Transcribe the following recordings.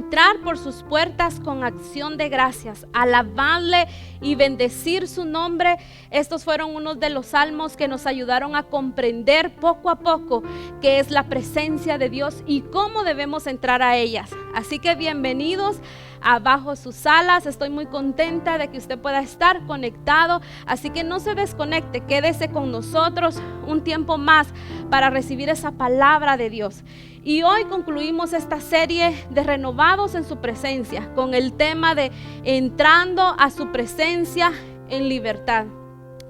entrar por sus puertas con acción de gracias, alabarle y bendecir su nombre. Estos fueron unos de los salmos que nos ayudaron a comprender poco a poco qué es la presencia de Dios y cómo debemos entrar a ellas. Así que bienvenidos a Bajo sus Alas. Estoy muy contenta de que usted pueda estar conectado, así que no se desconecte, quédese con nosotros un tiempo más para recibir esa palabra de Dios. Y hoy concluimos esta serie de Renovados en su presencia con el tema de entrando a su presencia en libertad.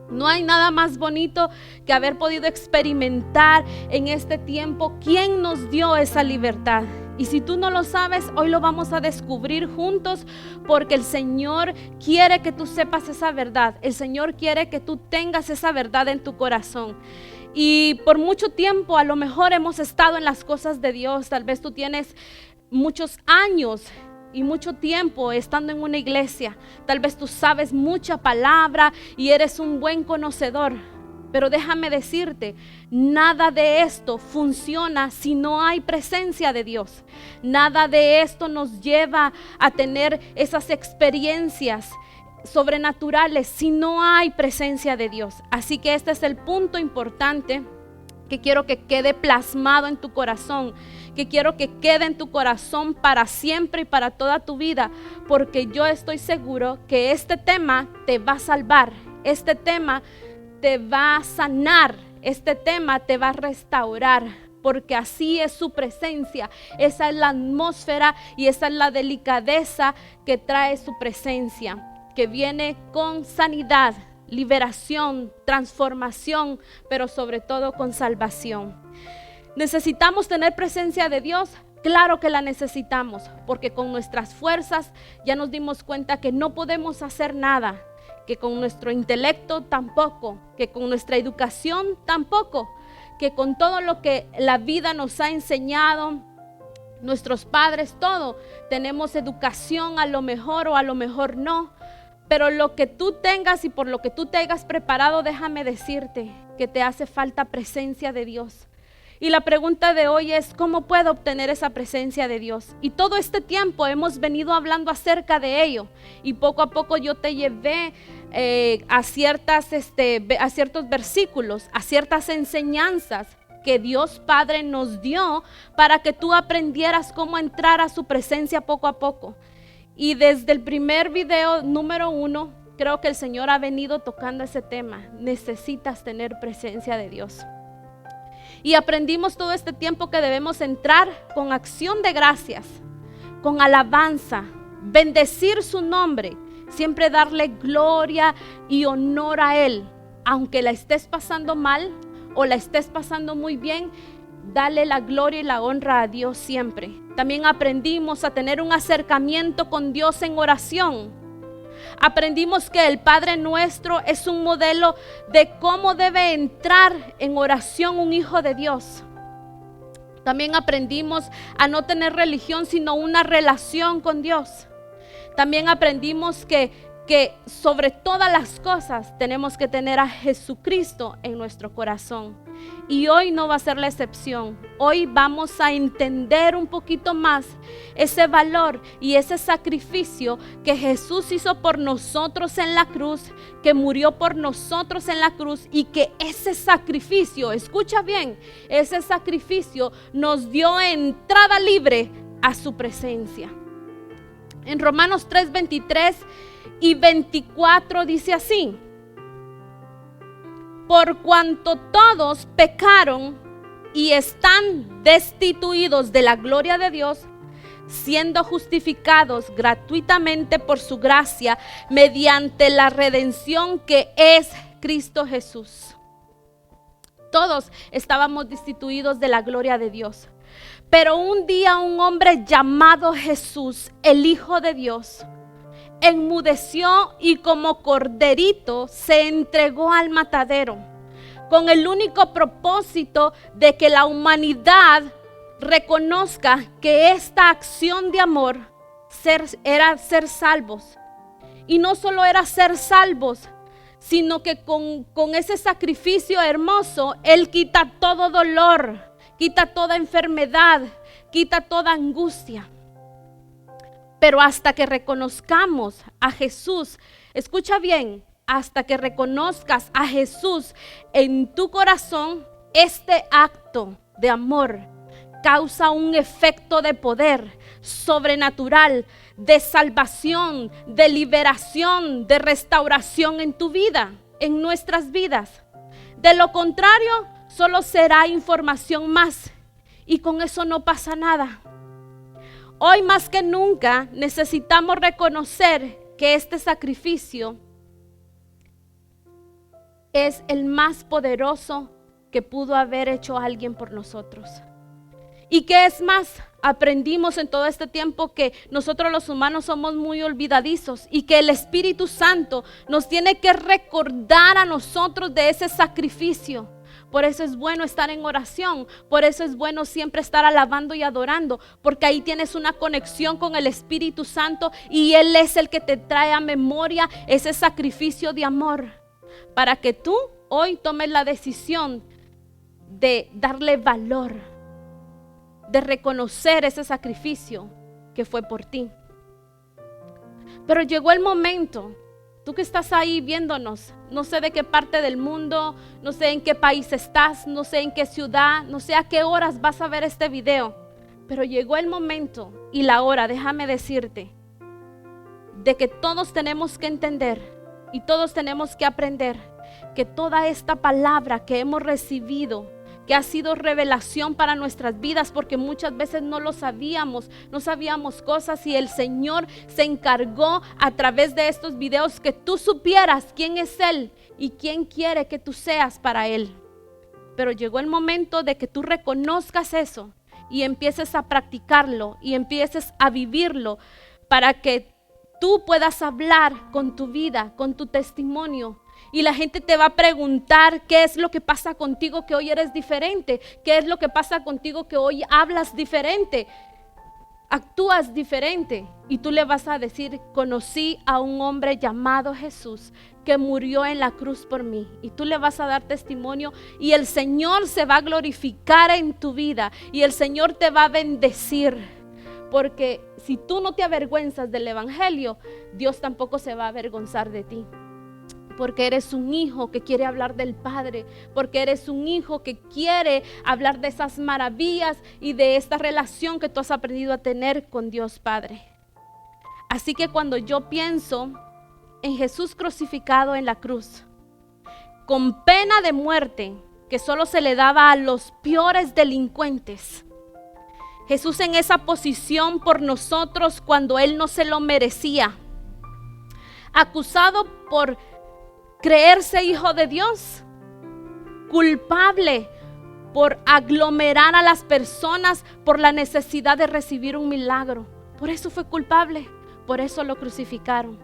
No hay nada más bonito que haber podido experimentar en este tiempo quién nos dio esa libertad. Y si tú no lo sabes, hoy lo vamos a descubrir juntos, porque el Señor quiere que tú sepas esa verdad. El Señor quiere que tú tengas esa verdad en tu corazón. Y por mucho tiempo a lo mejor hemos estado en las cosas de Dios. Tal vez tú tienes muchos años y mucho tiempo estando en una iglesia. Tal vez tú sabes mucha palabra y eres un buen conocedor. Pero déjame decirte, nada de esto funciona si no hay presencia de Dios. Nada de esto nos lleva a tener esas experiencias sobrenaturales si no hay presencia de Dios. Así que este es el punto importante que quiero que quede plasmado en tu corazón, que quiero que quede en tu corazón para siempre y para toda tu vida, porque yo estoy seguro que este tema te va a salvar, este tema te va a sanar, este tema te va a restaurar, porque así es su presencia. Esa es la atmósfera y esa es la delicadeza que trae su presencia, que viene con sanidad, liberación, transformación, pero sobre todo con salvación. ¿Necesitamos tener presencia de Dios? Claro que la necesitamos, porque con nuestras fuerzas ya nos dimos cuenta que no podemos hacer nada, que con nuestro intelecto tampoco, que con nuestra educación tampoco, que con todo lo que la vida nos ha enseñado, nuestros padres, todo, tenemos educación a lo mejor o a lo mejor no, pero lo que tú tengas y por lo que tú te hayas preparado, déjame decirte que te hace falta presencia de Dios. Y la pregunta de hoy es, ¿cómo puedo obtener esa presencia de Dios? Y todo este tiempo hemos venido hablando acerca de ello. Y poco a poco yo te llevé a ciertos versículos, a ciertas enseñanzas que Dios Padre nos dio para que tú aprendieras cómo entrar a su presencia poco a poco. Y desde el primer video número 1, creo que el Señor ha venido tocando ese tema. Necesitas tener presencia de Dios. Y aprendimos todo este tiempo que debemos entrar con acción de gracias, con alabanza, bendecir su nombre, siempre darle gloria y honor a Él. Aunque la estés pasando mal o la estés pasando muy bien, dale la gloria y la honra a Dios siempre. También aprendimos a tener un acercamiento con Dios en oración. Aprendimos que el Padre Nuestro es un modelo de cómo debe entrar en oración un hijo de Dios. También aprendimos a no tener religión, sino una relación con Dios. También aprendimos que sobre todas las cosas tenemos que tener a Jesucristo en nuestro corazón. Y hoy no va a ser la excepción. Hoy vamos a entender un poquito más ese valor y ese sacrificio que Jesús hizo por nosotros en la cruz, que murió por nosotros en la cruz, y que ese sacrificio, escucha bien, ese sacrificio nos dio entrada libre a su presencia. En Romanos 3, 23 y 24 dice así: por cuanto todos pecaron y están destituidos de la gloria de Dios, siendo justificados gratuitamente por su gracia mediante la redención que es Cristo Jesús. Todos estábamos destituidos de la gloria de Dios. Pero un día un hombre llamado Jesús, el Hijo de Dios, enmudeció y como corderito se entregó al matadero, con el único propósito de que la humanidad reconozca que esta acción de amor era ser salvos. Y no solo era ser salvos, sino que con ese sacrificio hermoso, Él quita todo dolor, quita toda enfermedad, quita toda angustia. Pero hasta que reconozcamos a Jesús, escucha bien, hasta que reconozcas a Jesús en tu corazón, este acto de amor causa un efecto de poder sobrenatural, de salvación, de liberación, de restauración en tu vida, en nuestras vidas. De lo contrario, solo será información más y con eso no pasa nada. Hoy más que nunca necesitamos reconocer que este sacrificio es el más poderoso que pudo haber hecho alguien por nosotros. Y que es más, aprendimos en todo este tiempo que nosotros los humanos somos muy olvidadizos y que el Espíritu Santo nos tiene que recordar a nosotros de ese sacrificio. Por eso es bueno estar en oración, por eso es bueno siempre estar alabando y adorando, porque ahí tienes una conexión con el Espíritu Santo y Él es el que te trae a memoria ese sacrificio de amor, para que tú hoy tomes la decisión de darle valor, de reconocer ese sacrificio que fue por ti. Pero llegó el momento, tú que estás ahí viéndonos, no sé de qué parte del mundo, no sé en qué país estás, no sé en qué ciudad, no sé a qué horas vas a ver este video, pero llegó el momento y la hora, déjame decirte, de que todos tenemos que entender y todos tenemos que aprender que toda esta palabra que hemos recibido, que ha sido revelación para nuestras vidas, porque muchas veces no lo sabíamos, no sabíamos cosas y el Señor se encargó a través de estos videos que tú supieras quién es Él y quién quiere que tú seas para Él. Pero llegó el momento de que tú reconozcas eso y empieces a practicarlo y empieces a vivirlo para que tú puedas hablar con tu vida, con tu testimonio. Y la gente te va a preguntar qué es lo que pasa contigo que hoy eres diferente, qué es lo que pasa contigo que hoy hablas diferente, actúas diferente. Y tú le vas a decir, conocí a un hombre llamado Jesús que murió en la cruz por mí. Y tú le vas a dar testimonio y el Señor se va a glorificar en tu vida y el Señor te va a bendecir. Porque si tú no te avergüenzas del Evangelio, Dios tampoco se va a avergonzar de ti. Porque eres un hijo que quiere hablar del Padre, porque eres un hijo que quiere hablar de esas maravillas y de esta relación que tú has aprendido a tener con Dios Padre. Así que cuando yo pienso en Jesús crucificado en la cruz, con pena de muerte que solo se le daba a los peores delincuentes, Jesús en esa posición por nosotros cuando Él no se lo merecía, acusado por creerse hijo de Dios, culpable por aglomerar a las personas por la necesidad de recibir un milagro. Por eso fue culpable, por eso lo crucificaron.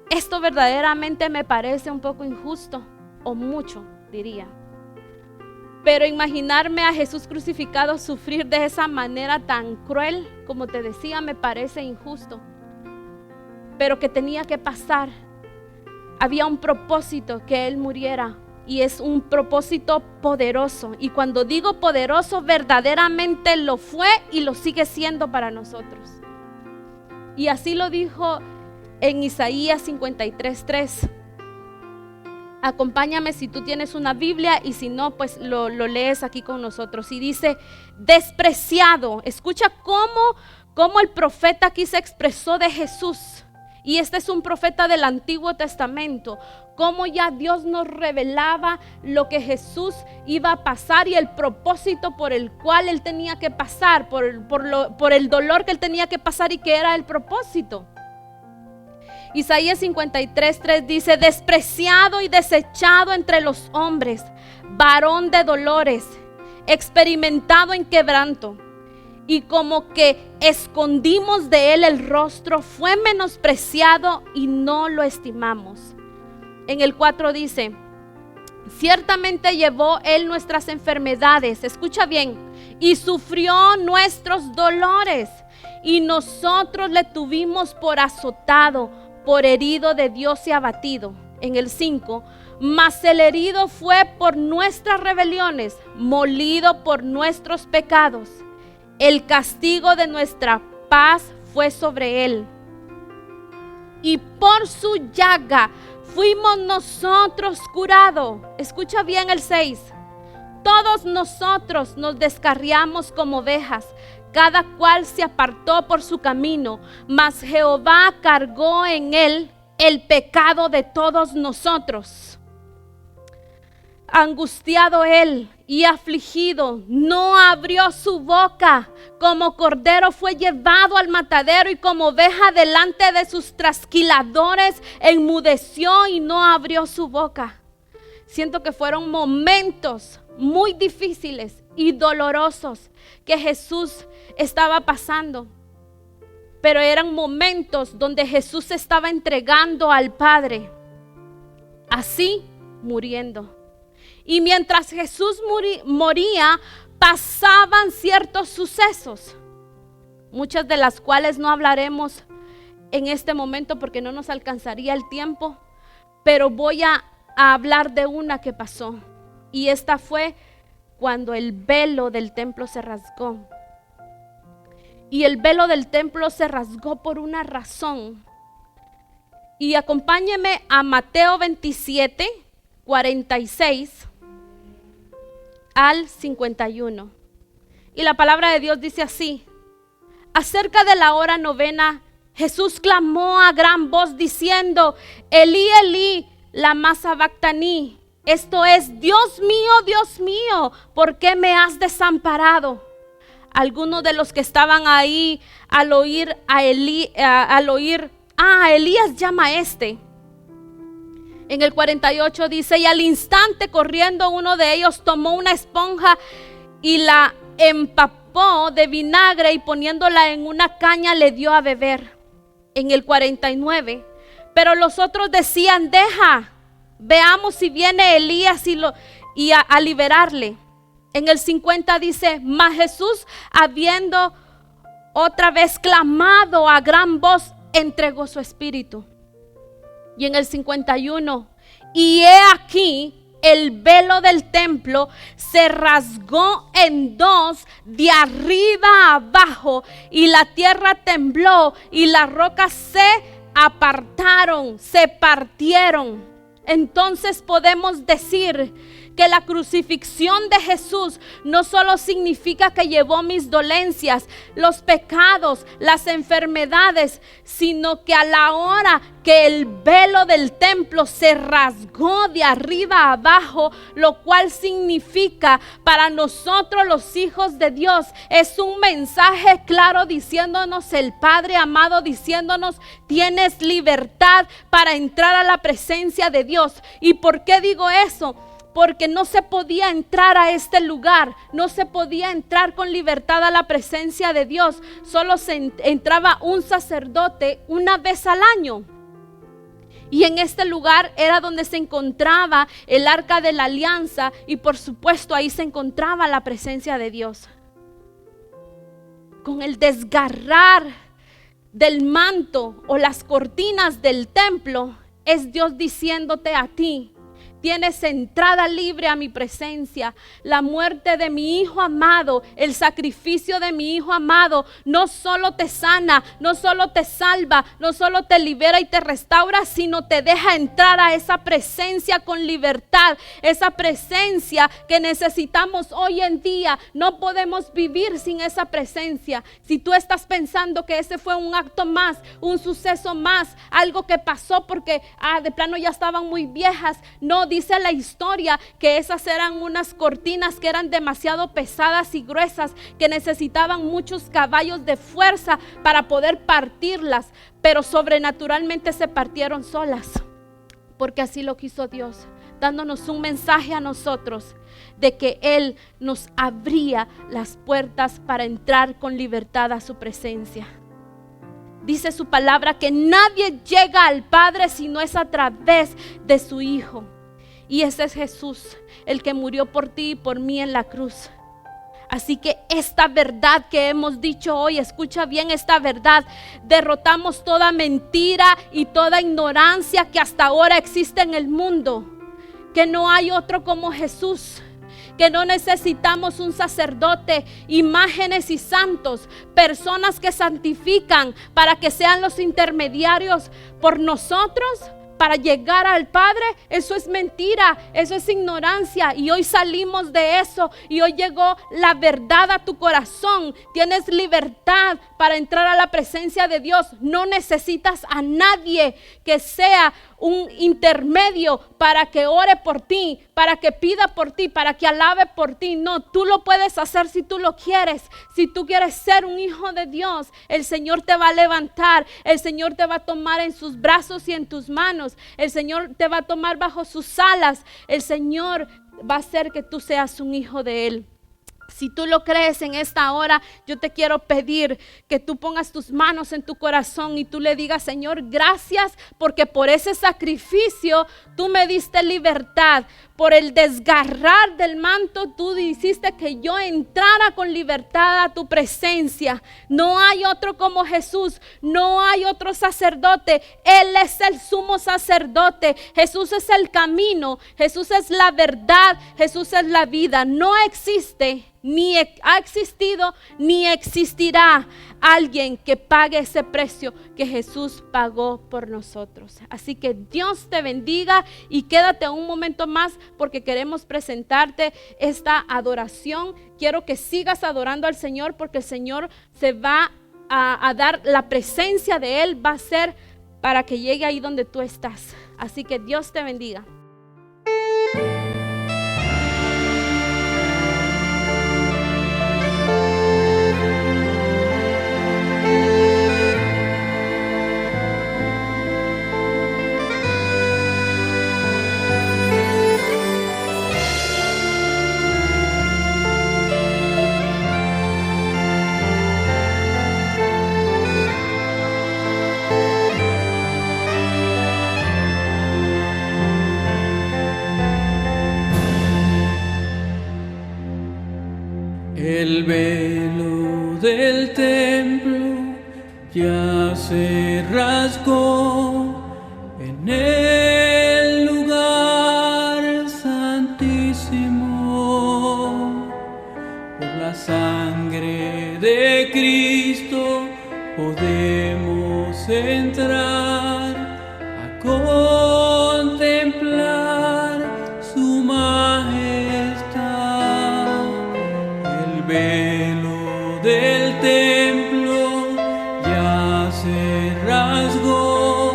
Esto verdaderamente me parece un poco injusto, o mucho, diría. Pero imaginarme a Jesús crucificado sufrir de esa manera tan cruel, como te decía, me parece injusto. Pero que tenía que pasar. Había un propósito que Él muriera y es un propósito poderoso. Y cuando digo poderoso, verdaderamente lo fue y lo sigue siendo para nosotros. Y así lo dijo en Isaías 53:3. Acompáñame si tú tienes una Biblia y si no, pues lo lees aquí con nosotros. Y dice, despreciado. Escucha cómo el profeta aquí se expresó de Jesús. Y este es un profeta del Antiguo Testamento, cómo ya Dios nos revelaba lo que Jesús iba a pasar y el propósito por el cual Él tenía que pasar, por el dolor que Él tenía que pasar y que era el propósito. Isaías 53:3 dice, despreciado y desechado entre los hombres, varón de dolores, experimentado en quebranto. Y como que escondimos de Él el rostro, fue menospreciado y no lo estimamos. En el 4 dice, ciertamente llevó Él nuestras enfermedades, escucha bien, y sufrió nuestros dolores, y nosotros le tuvimos por azotado, por herido de Dios y abatido. En el 5, mas el herido fue por nuestras rebeliones, molido por nuestros pecados. El castigo de nuestra paz fue sobre él. Y por su llaga fuimos nosotros curados. Escucha bien el 6. Todos nosotros nos descarriamos como ovejas, cada cual se apartó por su camino, mas Jehová cargó en él el pecado de todos nosotros. Angustiado él y afligido, no abrió su boca. Como cordero fue llevado al matadero, y como oveja delante de sus trasquiladores enmudeció y no abrió su boca. Siento que fueron momentos muy difíciles y dolorosos que Jesús estaba pasando, pero eran momentos donde Jesús se estaba entregando al Padre, así muriendo. Y mientras Jesús moría, pasaban ciertos sucesos, muchas de las cuales no hablaremos en este momento porque no nos alcanzaría el tiempo, pero voy a hablar de una que pasó. Y esta fue cuando el velo del templo se rasgó. Y el velo del templo se rasgó por una razón. Y acompáñeme a Mateo 27, 46 al 51. Y la palabra de Dios dice así: acerca de la hora novena, Jesús clamó a gran voz diciendo: Elí, Elí, lama sabactani. Esto es: Dios mío, ¿por qué me has desamparado? Algunos de los que estaban ahí al oír Elías llama a este. En el 48 dice: y al instante corriendo uno de ellos tomó una esponja y la empapó de vinagre y poniéndola en una caña le dio a beber. En el 49, pero los otros decían: deja, veamos si viene Elías a liberarle. En el 50 dice: mas Jesús, habiendo otra vez clamado a gran voz, entregó su espíritu. Y en el 51, y he aquí el velo del templo se rasgó en dos de arriba a abajo, y la tierra tembló y las rocas se apartaron, se partieron. Entonces podemos decir que la crucifixión de Jesús no solo significa que llevó mis dolencias, los pecados, las enfermedades, sino que a la hora que el velo del templo se rasgó de arriba a abajo, lo cual significa para nosotros los hijos de Dios, es un mensaje claro diciéndonos el Padre amado, diciéndonos: tienes libertad para entrar a la presencia de Dios. ¿Y por qué digo eso? Porque no se podía entrar a este lugar, no se podía entrar con libertad a la presencia de Dios. Solo se entraba un sacerdote una vez al año. Y en este lugar era donde se encontraba el arca de la alianza, y por supuesto ahí se encontraba la presencia de Dios. Con el desgarrar del manto o las cortinas del templo, es Dios diciéndote a ti: tienes entrada libre a mi presencia. La muerte de mi Hijo amado, el sacrificio de mi Hijo amado, no solo te sana, no solo te salva, no solo te libera y te restaura, sino te deja entrar a esa presencia con libertad. Esa presencia que necesitamos hoy en día. No podemos vivir sin esa presencia. Si tú estás pensando que ese fue un acto más, un suceso más, algo que pasó porque de plano ya estaban muy viejas, no. Dice la historia que esas eran unas cortinas que eran demasiado pesadas y gruesas, que necesitaban muchos caballos de fuerza para poder partirlas, pero sobrenaturalmente se partieron solas, porque así lo quiso Dios, dándonos un mensaje a nosotros de que Él nos abría las puertas para entrar con libertad a su presencia. Dice su palabra que nadie llega al Padre si no es a través de su Hijo. Y ese es Jesús, el que murió por ti y por mí en la cruz. Así que esta verdad que hemos dicho hoy, escucha bien esta verdad: derrotamos toda mentira y toda ignorancia que hasta ahora existe en el mundo. Que no hay otro como Jesús. que no necesitamos un sacerdote, imágenes y santos, personas que santifican para que sean los intermediarios por nosotros para llegar al Padre. Eso es mentira, eso es ignorancia, y hoy salimos de eso y hoy llegó la verdad a tu corazón. Tienes libertad para entrar a la presencia de Dios. No necesitas a nadie que sea un intermedio para que ore por ti, para que pida por ti, para que alabe por ti. No, tú lo puedes hacer si tú lo quieres. Si tú quieres ser un hijo de Dios, el Señor te va a levantar, el Señor te va a tomar en sus brazos y en tus manos, el Señor te va a tomar bajo sus alas, el Señor va a hacer que tú seas un hijo de Él. Si tú lo crees en esta hora, yo te quiero pedir que tú pongas tus manos en tu corazón y tú le digas: Señor, gracias porque por ese sacrificio tú me diste libertad. Por el desgarrar del manto tú hiciste que yo entrara con libertad a tu presencia. No hay otro como Jesús, no hay otro sacerdote. Él es el sumo sacerdote. Jesús es el camino, Jesús es la verdad, Jesús es la vida. No existe, ni ha existido, ni existirá alguien que pague ese precio que Jesús pagó por nosotros. Así que Dios te bendiga y quédate un momento más porque queremos presentarte esta adoración. Quiero que sigas adorando al Señor porque el Señor se va a dar la presencia de Él, va a ser para que llegue ahí donde tú estás. Así que Dios te bendiga. El velo del templo ya se rasgó en el lugar santísimo. Por la sangre de Cristo podemos entrar a contemplar su majestad. El velo del templo ya se rasgó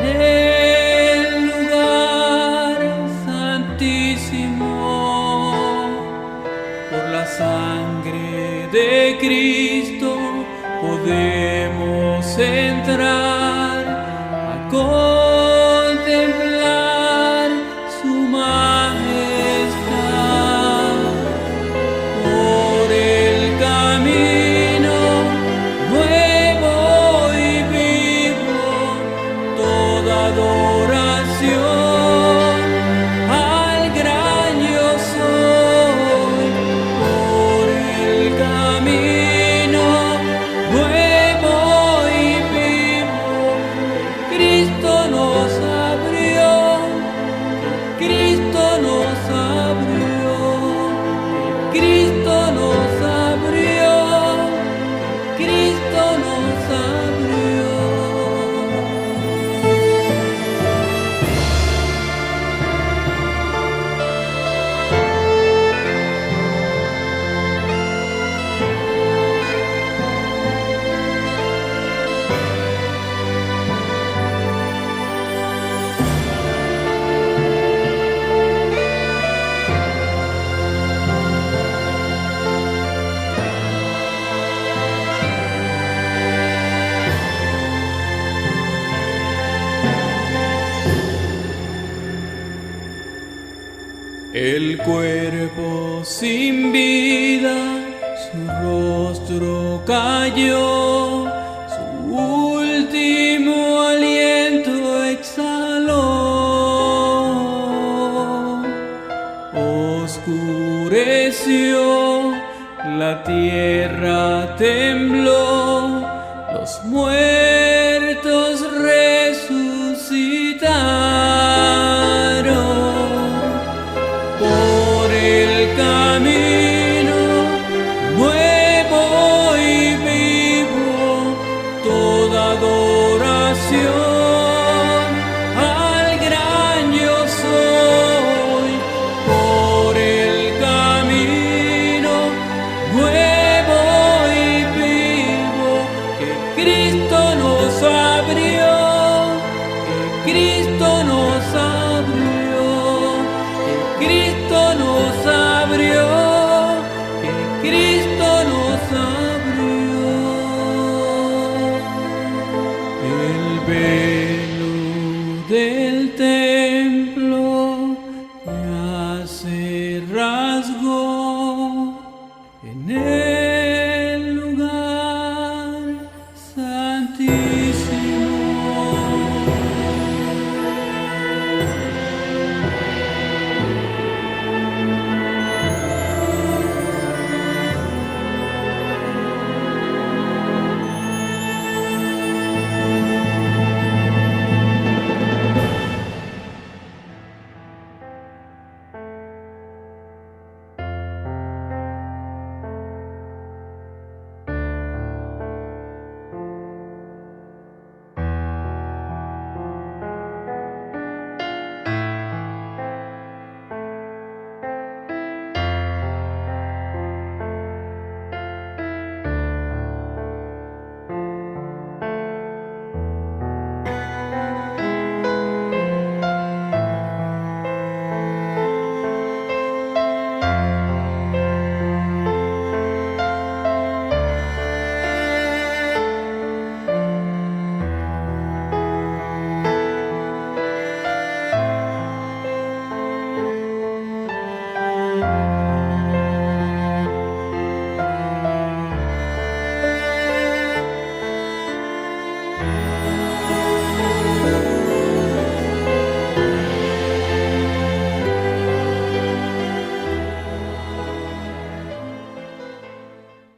en el lugar santísimo. Por la sangre de Cristo podemos entrar a contemplar su majestad. Por el camino nuevo y vivo, toda adoración al gran yo soy. Por el camino nuevo y vivo, Cristo nos abrió, Cristo nos abrió, Cristo nos abrió, Cristo nos abrió. El cuerpo sin vida, su rostro cayó, su último aliento exhaló. Oscureció, la tierra tembló, los muertos